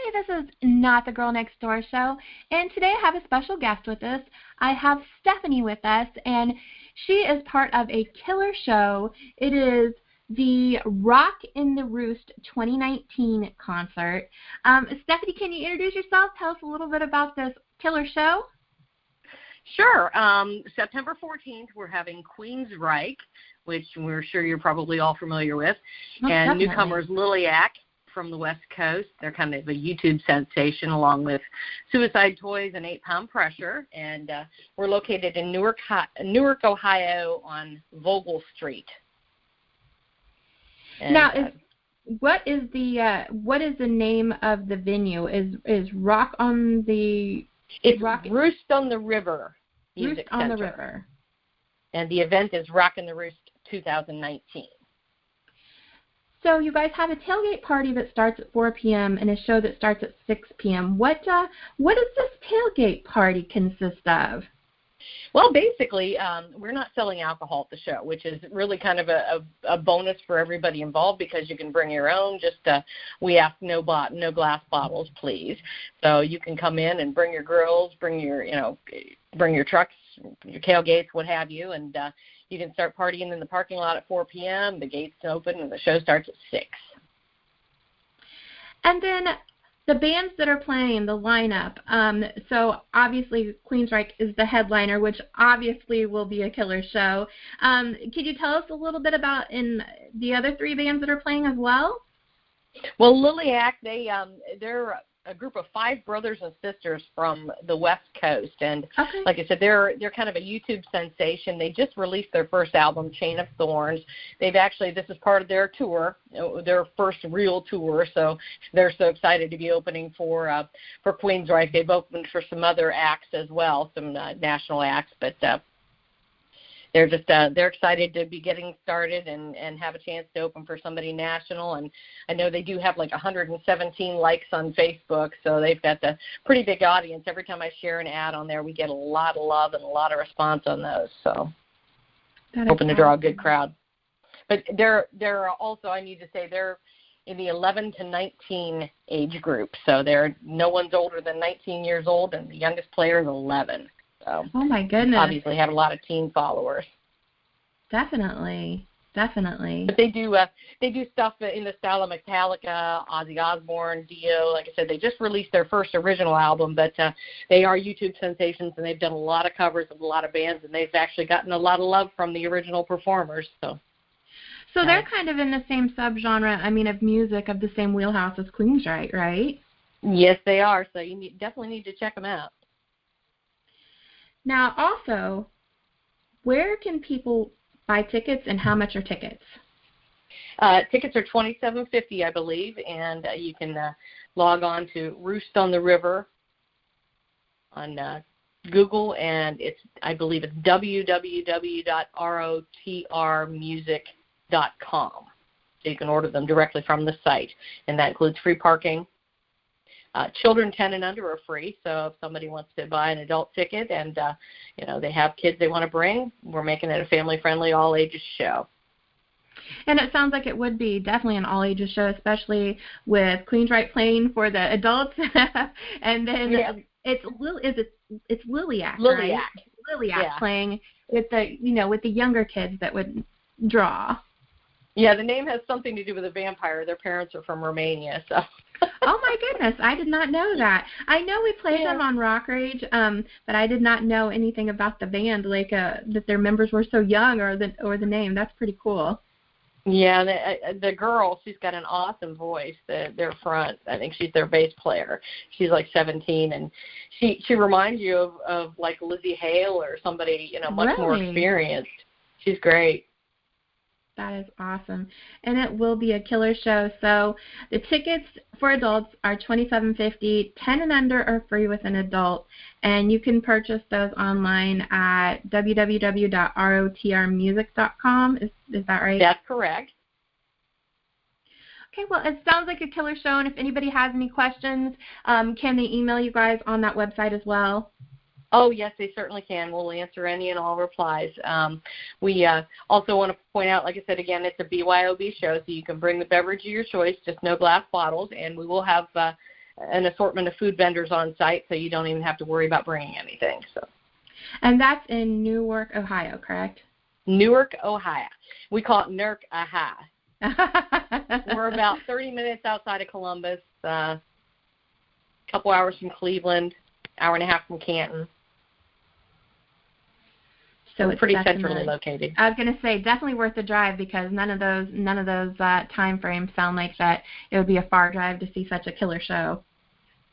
Hey, this is Not the Girl Next Door show, and today I have a special guest with us. I have Stephanie with us, and she is part of a killer show. It is the Rock in the Roost 2019 concert. Stephanie, can you introduce yourself? Tell us a little bit about this killer show. Sure. September 14th, we're having Queensryche, which we're sure you're probably all familiar with, and definitely. newcomers Liliac from the West Coast. They're kind of a YouTube sensation, along with Suicide Toys and 8 Pound Pressure. And we're located in Newark, Ohio on Vogel Street. And, now, what is the name of the venue? Is Rock on the... It's Roost on the River Music Roost on Center. the River. And the event is Rock in the Roost 2019. So you guys have a tailgate party that starts at 4 p.m. and a show that starts at 6 p.m. What does this tailgate party consist of? Well, basically, we're not selling alcohol at the show, which is really kind of a bonus for everybody involved because you can bring your own. We ask no glass bottles, please. So you can come in and bring your grills, bring your trucks, your tailgates, what have you, and you can start partying in the parking lot at 4 p.m. The gates open and the show starts at 6. And then the bands that are playing, the lineup. So obviously Queensryche is the headliner, which obviously will be a killer show. Could you tell us a little bit about in the other 3 bands that are playing as well? Well, Liliac, they're a group of 5 brothers and sisters from the West Coast, and like I said, they're kind of a YouTube sensation. They just released their first album, Chain of Thorns. This is part of their tour, their first real tour, so they're so excited to be opening for Queensryche. They've opened for some other acts as well, some national acts, but they're excited to be getting started and have a chance to open for somebody national. And I know they do have like 117 likes on Facebook, so they've got a pretty big audience. Every time I share an ad on there, we get a lot of love and a lot of response on those. So hoping to draw a good crowd. But they're also, I need to say, they're in the 11 to 19 age group. So no one's older than 19 years old, and the youngest player is 11. So oh my goodness! Obviously, have a lot of teen followers. Definitely. But they do stuff in the style of Metallica, Ozzy Osbourne, Dio. Like I said, they just released their first original album, but they are YouTube sensations, and they've done a lot of covers of a lot of bands, and they've actually gotten a lot of love from the original performers. So they're kind of in the same subgenre. Of music, of the same wheelhouse as Queensryche, right? Yes, they are. So you definitely need to check them out. Now, also, where can people buy tickets, and how much are tickets? Tickets are $27.50, I believe, and you can log on to Roost on the River on Google, and I believe it's www.rotrmusic.com. So you can order them directly from the site, and that includes free parking. Children 10 and under are free, so if somebody wants to buy an adult ticket and they have kids they want to bring, we're making it a family-friendly, all-ages show. And it sounds like it would be definitely an all-ages show, especially with Queensryche playing for the adults, and then it's Liliac, right? Liliac playing with the younger kids that would draw. Yeah, the name has something to do with a vampire. Their parents are from Romania, so. Oh my goodness, I did not know that. I know we played them on Rock Rage, but I did not know anything about the band, like that their members were so young, or the name. That's pretty cool. Yeah, the girl, she's got an awesome voice. Their front, I think she's their bass player. She's like 17, and she reminds you of like Lizzie Hale or somebody much more experienced. She's great. That is awesome. And it will be a killer show. So the tickets for adults are $27.50. 10 and under are free with an adult. And you can purchase those online at www.rotrmusic.com. Is that right? That's correct. Okay, well, it sounds like a killer show. And if anybody has any questions, can they email you guys on that website as well? Oh, yes, they certainly can. We'll answer any and all replies. We also want to point out, like I said, again, it's a B.Y.O.B show, so you can bring the beverage of your choice, just no glass bottles, and we will have an assortment of food vendors on site, so you don't even have to worry about bringing anything. So. And that's in Newark, Ohio, correct? Newark, Ohio. We call it Newark, Ohio. We're about 30 minutes outside of Columbus, a couple hours from Cleveland, hour and a half from Canton. So it's pretty centrally located. I was going to say definitely worth the drive, because none of those time frames sound like that it would be a far drive to see such a killer show.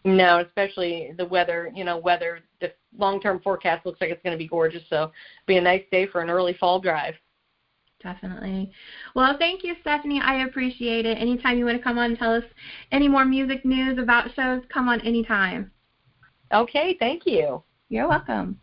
No, especially the weather. The long-term forecast looks like it's going to be gorgeous, so it'll be a nice day for an early fall drive. Definitely. Well, thank you, Stephanie. I appreciate it. Anytime you want to come on and tell us any more music news about shows, come on anytime. Okay, thank you. You're welcome.